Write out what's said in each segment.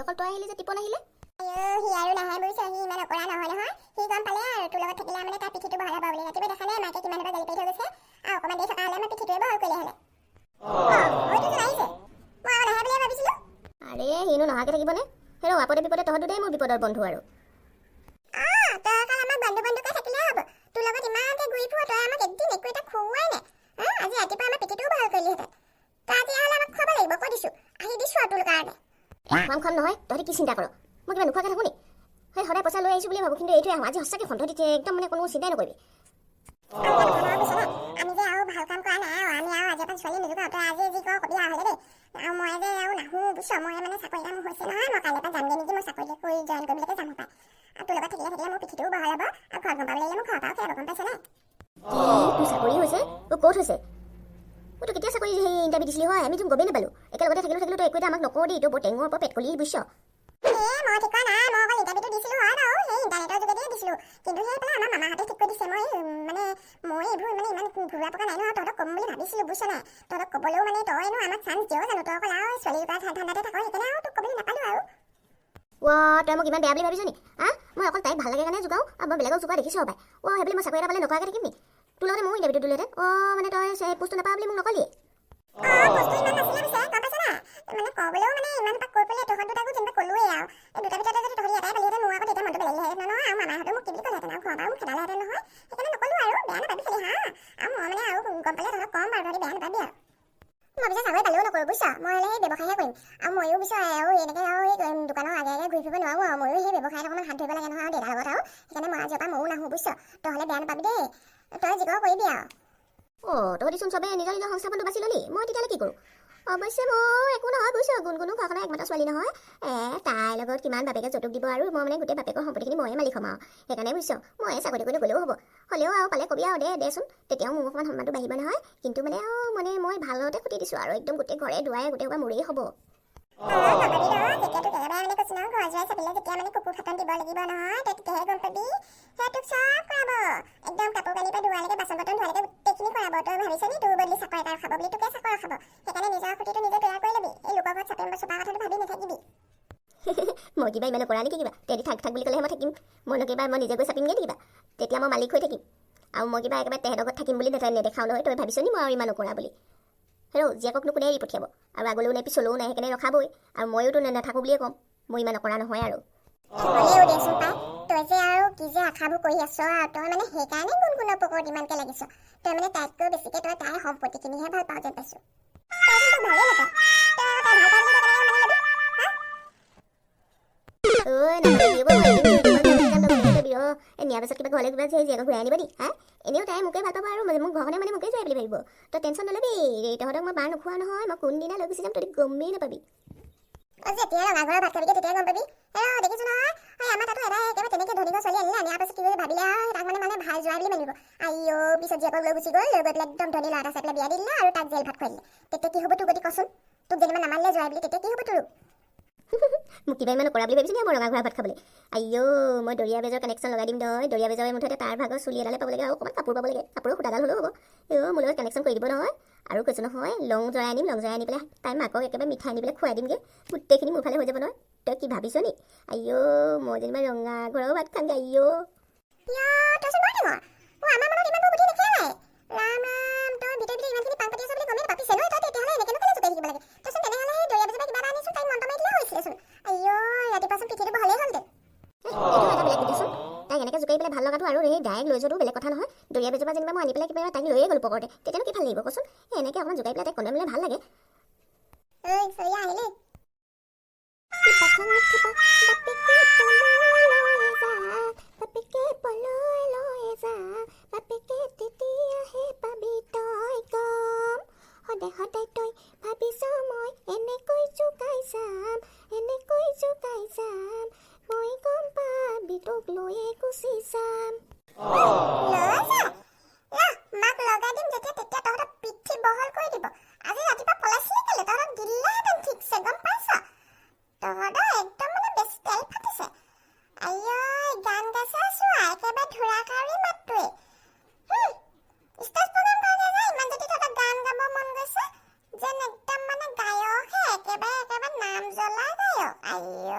অকল তই আহিলি যে টিপন আহিলে সি আৰু নাহে বুজিছ সি ইমান অকৰা নহয় নহয় সি গম পালে আৰু তোৰ লগত থাকিলে মানে তাৰ পিঠিটো বহল হ'ব বুলি ৰাতিপুৱা দেখা নাই মাকে কিমান এবাৰ গালি পাৰি থৈ গৈছে আৰু অকণমান দেৰি থকা হ'লে মই পিঠিটোৱে বহল কৰিলে হ'লে মইতো আহিছে মই আৰু নাহে বুলিয়ে ভাবিছিলোঁ আৰে সিনো নহাকে থাকিবনে হেৰ আপদে বিপদে তহঁত দুটাই মোৰ বিপদৰ বন্ধু আৰু তই অকল আমাক বন্ধু বন্ধুকৈ থাকিলে হ'ব তোৰ লগত ইমানকে ঘূৰি ফুৰ তই আমাক একদিন একো এটা খুওৱাই নাই আজি ৰাতিপুৱা আমাৰ পিঠিটোও বহল কৰিলিহেঁতেন তই আজি হ'লে আমাক খুৱাব লাগিব কৈ দিছোঁ আহি দিছোঁ আৰু তোৰ কাৰণে খাম নহয় তহঁতি কি চিন্তা কৰ মই কিবা নোখোৱাকৈ থাকোঁ নি সেই সদায় পইচা লৈ আহিছোঁ বুলি ভাবোঁ কিন্তু এইটোৱে আহোঁ আজি সঁচাকৈ সন্ততি একদম মানে কোনো চিন্তাই নকৰিবি আমি যে আৰু ভাল কাম কৰা নাই আমি আৰু আজিৰ পৰা ছোৱালী নোযোগাওঁ তই আজি যি কৰ কবি আৰু হ'লে দেই আৰু মই যে আৰু নাহোঁ বুজিছ মই মানে চাকৰি এটা মোৰ হৈছে নহয় মই কাইলৈৰ পৰা যামগৈ নেকি মই চাকৰি কৰি জইন কৰিবলৈকে যাম পাই আৰু তোৰ লগত থাকিলে মোৰ পিঠিটোও বহল হ'ব আৰু ঘৰত গম পাব লাগিলে মোৰ ঘৰৰ পৰাও খেলাব গম পাইছ নাই তোৰ চাকৰি হৈছে তোৰ ক'ত হৈছে তই কেতিয়া চাকৰি সেই ইণ্টাৰভিউ দিছিলি হয় আমি তোক গমেই নাপালোঁ একেলগতে থাকিলোঁ তই একো এটা আমাক নকওঁ দেই তোৰ বৰ টেঙৰ ওপৰত পেট কলি বুজিছ মই ঠিক কৰা নাই মই অকল ইণ্টাৰভিউটো দিছিলোঁ হয় বাৰু সেই ইণ্টাৰনেটৰ যোগেদিয়ে দিছিলোঁ কিন্তু সেই পেলাই আমাৰ মামাহঁতে ঠিক কৰি দিছে মই এইবোৰ মানে ইমান ঘূৰা পকা নাই নহয় তহঁতক ক'ম বুলি ভাবিছিলোঁ বুজিছ নাই তহঁতক ক'বলৈও মানে তইনো আমাক চান্স দিয় জানো তই অকল আৰু ছোৱালী দুটা ঠাণ্ডাতে থাক সেইকাৰণে আৰু তোক ক'বলৈ নাপালোঁ আৰু তই মোক ইমান বেয়া বুলি ভাবিছ নি মই অকল তাইক ভাল লাগে কাৰণে জোগাওঁ আৰু মই বেলেগক জোগা দেখিছোঁ পাই সেইবুলি মই চাকৰি এটা পালে নকৰাকৈ থাকিম নি তোৰ লগতে মোৰ ইণ্টাৰভিউটো দিলোহেঁতেন মানে তই সেই পোষ্টটো নাপাওঁ বুলি মোক নকলিয়ে মানে ক'বলৈও মানে ইমান পাক কৈ পেলাই তহঁত দুটাকো যেনিবা ক'লোৱেই আৰু এই দুটা ভিতৰতে যদি তহঁতি এটাই পালিহেঁতেন মোৰ আকৌ তেতিয়া মনটো বেলেগিলেহেঁতেন নহয় আৰু মামাহঁতে মোক কি বুলি ক'লেহেঁতেন আৰু ঘৰৰ পৰা মোক খেদালেহেঁতেন নহয় সেইকাৰণে নক'লোঁ আৰু বেয়া নাপাবি খালি আৰু মই মানে আৰু গম পালে তহঁতক ক'ম বাৰু তহঁতি বেয়া নাপাবি আৰু মই পিছে চাকৰি পালেও নকৰোঁ বুজিছ মই হ'লে সেই ব্যৱসায়হে কৰিম আৰু ময়ো বিচাৰ আৰু এনেকৈ আৰু এই দোকানৰ আগে আগে ঘূৰি ফুৰিব নোৱাৰোঁ আৰু ময়ো সেই ব্যৱসায়ত অকণমান হাত ধৰিব লাগে নহয় আৰু দেউতাৰ লগত আৰু সেইকাৰণে মই আজিৰ পৰা ময়ো নাহোঁ বুজিছ তই হ'লে বেয়া নাপাবি দেই তই যিকোনো কৰিবি আৰু তহঁতিচোন চবেই নিজৰ নিজৰ সংস্থাপনটো বাছি ল'লি মই তেতিয়াহ'লে কি কৰোঁ অৱশ্যে মই একো নহয় বুজিছ গুণগুণো ঘৰখনৰ একমাত্ৰ ছোৱালী নহয় তাইৰ লগত কিমান বাপেকে যৌতুক দিব আৰু মই মানে গোটেই বাপেকৰ সম্পত্তিখিনি ময়ে মালিক হ'ম আৰু সেইকাৰণে বুজিছ মই চাকৰি কৰি গ'লেও হ'ব হ'লেও আৰু পালে কবি আৰু দেচোন তেতিয়াও মোৰ অকণমান সন্মানটো বাঢ়িব নহয় কিন্তু মানে মই ভালতে খুটি দিছোঁ আৰু একদম গোটেই ঘৰে দুৱাৰে গোটেই সোপা মোৰেই হ'ব মই কিবা ইমান কৰা নেকি কিবা তেদি থাক বুলি ক'লেহে মই থাকিম মই কিবা মই নিজে গৈ চাপিমগৈ কিবা তেতিয়া মই মালিক হৈ থাকিম আৰু মই কিবা একেবাৰে তেহেঁতৰ ঘৰত থাকিম বুলি নেদেখাওঁ নহয় তই ভাবিছ নি মই আৰু ইমান নকৰা বুলি হেৰৌ জীয়েককনো কোনে এৰি পঠিয়াব আৰু আগলৈও নাই পিছলৈও নাই সেইকাৰণে ৰখাবই আৰু ময়োতো নাথাকোঁ বুলিয়ে ক'ম মই ইমান নকৰা নহয় আৰু তই যে আৰু কি যে আশাবোৰ কৰি আছ আৰু তই মানে সেইকাৰণে গুণগুণৰ পকৰত ইমানকে লাগিছ তই মানে তাতকৈ বেছিকে তই তাইৰ সম্পত্তিখিনিহে ভাল পাওঁ যেন পাইছোঁ নিয়াৰ পাছত কিবা ঘৰলৈ কিবা জীয়েকক ঘূৰাই আনিব নি এনেও তাই মোকে ভাল পাব আৰু মোক ঘৰখনে মানে মোকে যোৱাই বুলি ভাবিব তই টেনশ্যন নল'বি তহঁতক মই বাৰ নোখোৱা নহয় মই কোনদিনা লৈ গুচি যাম তহঁতি গমেই নাপাবি যেতিয়া ৰঙা ঘৰৰ ভাত খাবিগে তেতিয়াই গম পাবি দেখিছো নহয় আমাৰ তাতো এবাৰ একেবাৰে তেনেকৈ ধনী ঘৰ চলি আনিলে আনাৰ পাছত কি ভাবিলে আৰু তাক মানে ভাল যোৱা বুলি মানিব আইঅ পিছত জীয়েকক লৈ গুচি গ'ল লৈ গৈ পেলাই একদম ধনী ল'ৰা এটা চাই পেলাই বিয়া দি দিলে আৰু তাক জেল ভাত খুৱাই দিলে তেতিয়া কি হ'ব তোৰ গতি কচোন তোক যেনিবা নামানিলে যোৱাই বুলি তেতিয়া কি হ'ব তোৰ মোক কিবা ইমান নকৰা বুলি ভাবিছিলি মই ৰঙা ঘৰৰ ভাত খাবলৈ আইঅ মই দৰিয়া বেজৰ কানেকশ্যন লগাই দিম তই দৰিয়া বেজৰ মুঠতে তাৰ ভাগৰ চুলি এডালে পাব লাগে আৰু অকণমান কাপোৰ পাব লাগে কাপোৰৰ সূতাডাল হ'লেও হ'ব মোৰ লগত কানেকশ্যন কৰি দিব নহয় আৰু কৈছোঁ নহয় লং জৰাই আনিম লং জৰাই আনি পেলাই তাই মাকক একেবাৰে মিঠাই আনি পেলাই খুৱাই দিমগৈ গোটেইখিনি মোৰ ফালে হৈ যাব নহয় তই কি ভাবিছ নি আইঅ মই যেনিবা ৰঙা ঘৰৰ ভাত খামগৈ আইঅ ভাল লগাটো আৰু সেই ডাইৰেক্ট লৈ যোৱাটো বেলেগ কথা নহয় দৰিয়া বেজৰ পৰা যেনিবা মই আনি পেলাই কিবা তাইক লৈয়ে গ'লো পকৰতে তেতিয়ানো কি ভাল লাগিব কচোন এনেকৈ অকণমান জোকাই পেলাই তাইক কন্দে মেলে ভাল লাগে সদায় তই ভাবিছ মই এনেকৈ জোকাই যাম মই গম পাবি তোক লৈয়ে গুচি যাম মাক লগাই দিম যেতিয়া তেতিয়া তহঁতৰ পিঠি বহল কৰি দিব আজি ৰাতিপুৱা পলাইছিলি কেলে তহঁতক দিলেহেঁতেন ঠিকছে গম পাইছ তহঁতৰ একদম মানে বেছি তেল ফাটিছে আইঅ গান গাইছে চোৱা একেবাৰে ধুৰাকাৰী মাতটোৱে ষ্টেজ প্ৰগ্ৰাম কাৰণে যে ইমান যদি তহঁতৰ গান গাব মন গৈছে যেন একদম মানে গায়কহে একেবাৰে নাম জ্বলা গায়ক আইঅ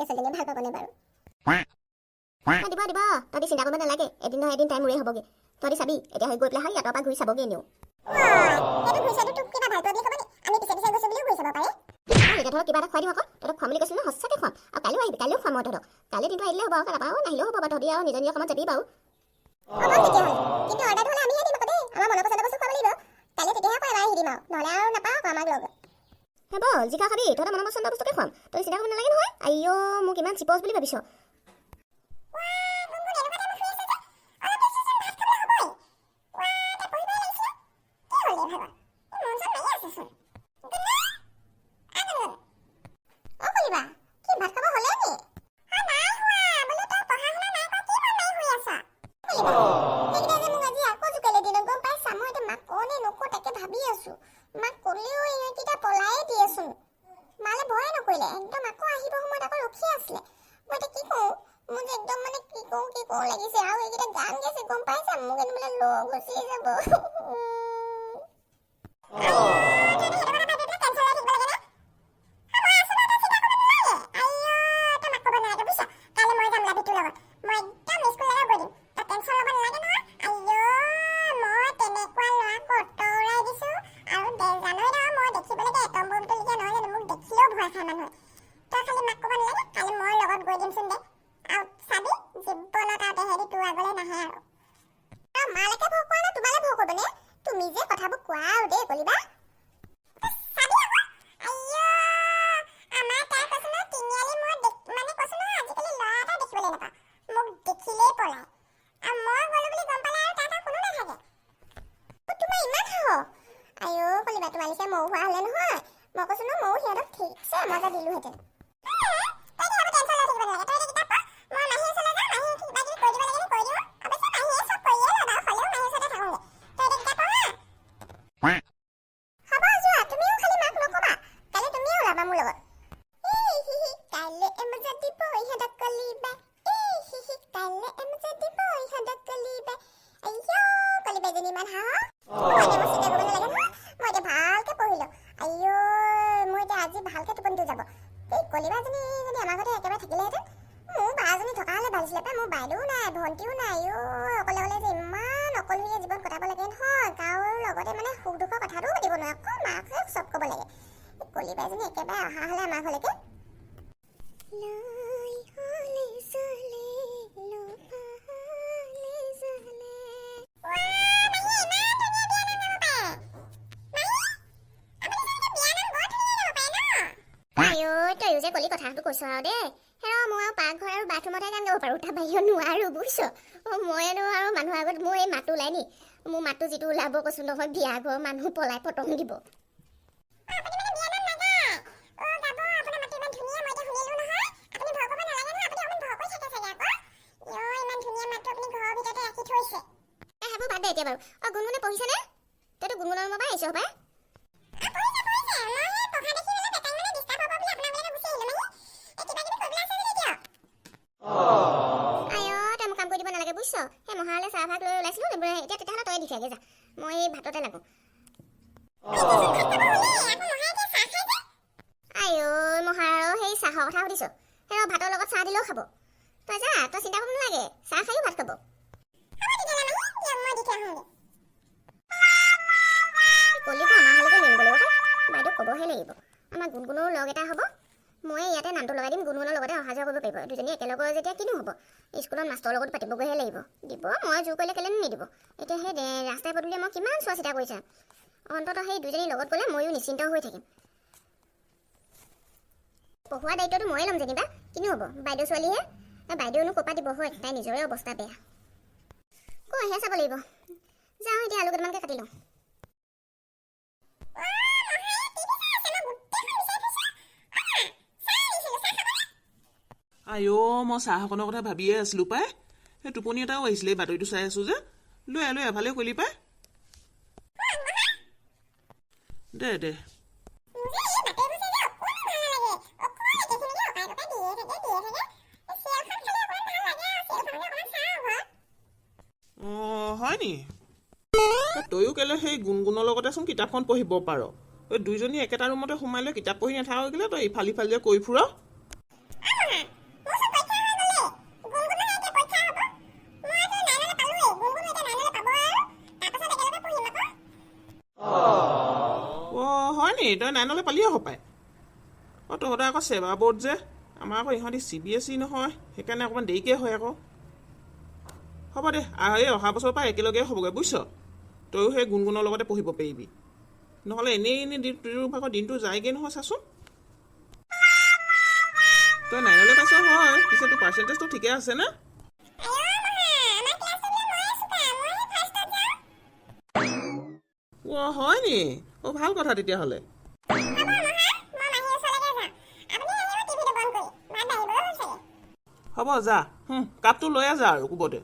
ছোৱালীজনীয়ে ভাল পাবনে বাৰু দিব দিব তহঁতি চিন্তা কৰিব নালাগে এদিন নহয় এদিন তাই মোৰে হ'বগে তহঁতি চাবি এতিয়া হৈ গৈ পেলাই হয় ইয়াতৰ পৰা ঘূৰি চাবগে এনেও সেইটো ঘূৰিচাটো তোক কিবা ভাল পোৱা বুলি ক'ব নি আমি পিছে পিছে গৈছোঁ বুলিও ঘূৰি চাব পাৰে এতিয়া ধৰক কিবা এটা খুৱাই দিওঁ আকৌ তহঁতক খুৱাম বুলি কৈছিলোঁ ন সঁচাকৈ খুৱাম আৰু কাইলৈও আহিবি কাইলৈও খুৱাম মই তহঁতক কাইলৈ দিনটো আহিলে হ'ব আকৌ নাপাওঁ নাহিলেও হ'ব বাৰু তহঁতি আৰু নিজৰ নিজৰ কামত যাবি বাৰু হ'ব তেতিয়াহ'লে কিন্তু অৰ্ডাৰটো হ'লে আমিহে দিম আকৌ দেই আমাৰ মনৰ পচন্দৰ বস্তু খুৱাব লাগিব কাইলৈ তেতিয়াহে কয় আহি দিম আৰু নহ'লে আৰু নাপাওঁ আকৌ আমাক লগত হ'ব জিকা খাবি তহঁতৰ মনৰ পচন্দৰ বস্তুকে খুৱাম তই চিন্তা কৰিব নালাগে নহয় আইঅ মোক ইমান চিপছ বুলি ভাবিছ লাগিছে আৰু এইকেইটা গান গাইছে গম পাইছা মোক এনে বোলে লগ গুচি যাব কলি কথাটো কৈছো আৰু দেই হেৰা মই আৰু পাকঘৰ আৰু বাথৰুমতে গান গাব পাৰোঁ তাৰ বাহিৰত নোৱাৰো বুজিছ মইনো আৰু মানুহৰ আগত মোৰ এই মাতটো ওলাই নি মোৰ মাতটো যিটো ওলাব কৈছো নহয় বিয়া ঘৰ মানুহ পলাই পটং দিব এতিয়া বাৰু গুণগুণে পঢ়িছেনে তইতো গুণগুণৰ ৰুমৰ পৰা আহিছ হপাই মই ভাততে লাগো আইঅ মহাৰাও সেই চাহৰ কথা সুধিছ সেই ভাতৰ লগত চাহ দিলেও খাব তই যা তই চিন্তা কৰিব নালাগে চাহ খায়ো ভাত খাব কলিটো আমাৰ হালকে নিব লাগিব বাইদেউ ক'বহে লাগিব আমাৰ গুণগুণৰো লগ এটা হ'ব মই ইয়াতে নামটো লগাই দিম গুণগুণৰ লগতে অহা যোৱা কৰিব পাৰিব দুজনী একেলগে যেতিয়া কিনো হ'ব স্কুলত মাষ্টৰৰ লগত পাতিবগৈহে লাগিব দিব মই জোৰ কৰিলে কেলেনো নিদিব এতিয়া সেই ৰাস্তাই পদূলিয়ে মই কিমান চোৱা চিতা কৰিছা অন্ততঃ সেই দুজনীৰ লগত গ'লে ময়ো নিশ্চিন্ত হৈ থাকিম পঢ়োৱা দায়িত্বটো ময়ে ল'ম যেনিবা কিনো হ'ব বাইদেউ ছোৱালীহে বাইদেউনো ক'ৰপৰা দিব হয় তাই নিজৰে অৱস্থা বেয়া কৈহে চাব লাগিব যাওঁ এতিয়া আলু কেইটামানকে কাটি লওঁ আইঅ মই চাহ অকণৰ কথা ভাবিয়ে আছিলোঁ পাই সেই টোপনি এটাও আহিছিলে এই বাতৰিটো চাই আছোঁ যে লৈ এফালে কৰিলি পাই দে দে অঁ হয় নি তয়ো কেলে সেই গুণগুণৰ লগতেচোন কিতাপখন পঢ়িব পাৰ দুইজনী একেটা ৰুমতে সোমাই লৈ কিতাপ পঢ়ি নাথাক কেলে তই ইফাল সিফাল যে কৰি ফুৰ তই 9লৈ পালিয়ে হপায় তহঁতৰ আকৌ সেৱা বৰ্ড যে আমাৰ আকৌ ইহঁতি CBSE নহয় সেইকাৰণে অকণমান দেৰিকৈ হয় আকৌ হ'ব দে এই অহা বছৰৰ পৰা একেলগে হ'বগৈ বুজিছ তয়ো সেই গুণগুণৰ লগতে পঢ়িব পাৰিবি নহ'লে এনেই তোৰ ভাগৰ দিনটো যায়গৈ নহয় চাচোন তই 9লৈ পাইছ হয় পিছে তোৰ পাৰ্চেণ্টেজটো ঠিকে আছে নে হয় নি ভাল কথা তেতিয়াহ'লে হ'ব যা কাপটো লৈ যা আৰু কোবতে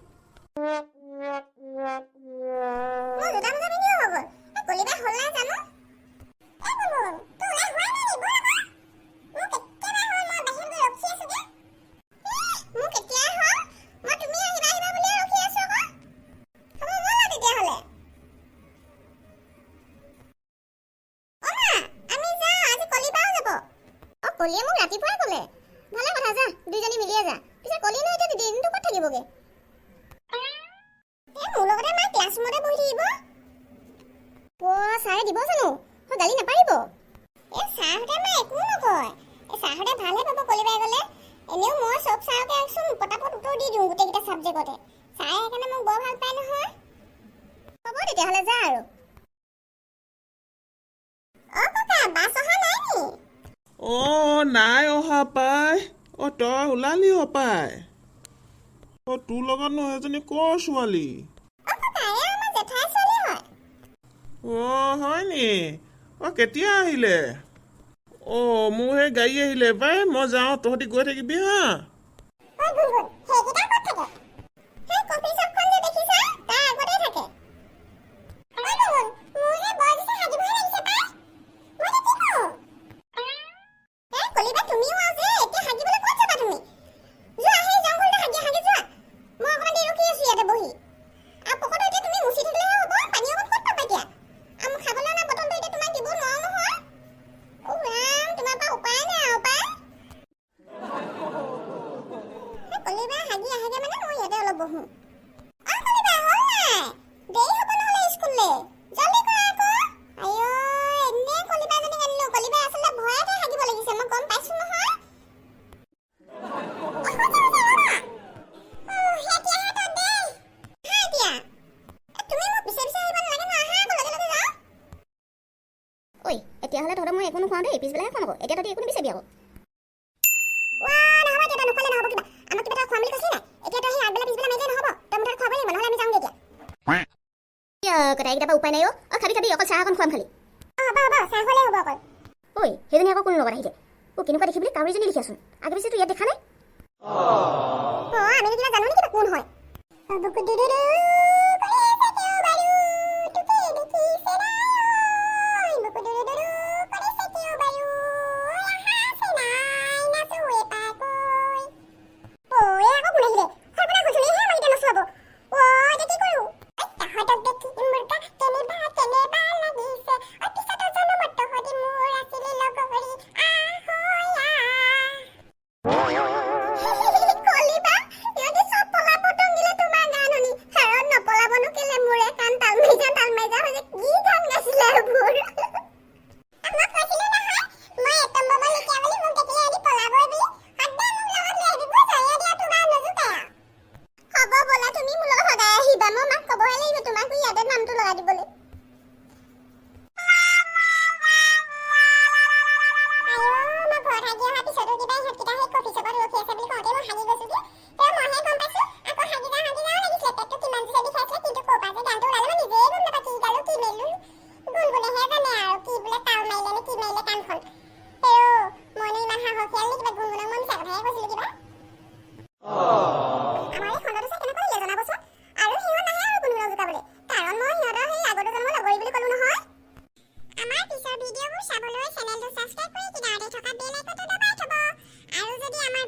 কলিয়ে মোক ৰাতিপুৱাই ক'লে ভালে কথা যা দুইজনী মিলিয়ে যা পিছে কলি নহয় এতিয়া দিনটো ক'ত থাকিবগে মোৰ লগতে মায়ে ক্লাছৰুমতে বহি থাকিব ছাৰে দিব জানো গালি নাপাৰিব ছাৰহঁতে মায়ে একো নকয় ছাৰহঁতে ভালহে পাব কলিবাই গ'লে এনেও মই চব ছাৰকে একচোন পটাপট উত্তৰ দি দিওঁ গোটেইকেইটা ছাবজেক্টতে ছাৰে সেইকাৰণে মোক বৰ ভাল পায় নহয় হ'ব তেতিয়াহ'লে যা আৰু ককা বাছ অহা নাই নি নাই অহা পাই তই ওলালি হপাই তোৰ লগতনো এজনী কৰ ছোৱালী হয় নি কেতিয়া আহিলে মোৰ সেই গাড়ী আহিলে পাই মই যাওঁ তহঁতি গৈ থাকিবি হা এতিয়াহ'লে তহঁতৰ মই একো নোখোৱাওঁ দেই পিছবেলাহে খুৱাম আকৌ এতিয়া তহঁতি একো নিবিচাৰিবি আকৌ কথাকেইটা উপায় নাই খাবি অকল চাহ অকণ খুৱাম খালি ঐ সেইজনী আকৌ কোন লগত আহিছে কেনেকুৱা দেখিবি কাউৰীজনী লিখিয়াচোন আগে পিছে তোৰ ইয়াত দেখা নাই আমি কিবা জানো নেকি কোন হয়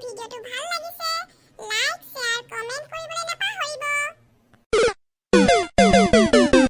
ভিডিঅ'টো ভাল লাগিছে লাইক শ্বেয়াৰ কমেণ্ট কৰিবলৈ নাপাহৰিব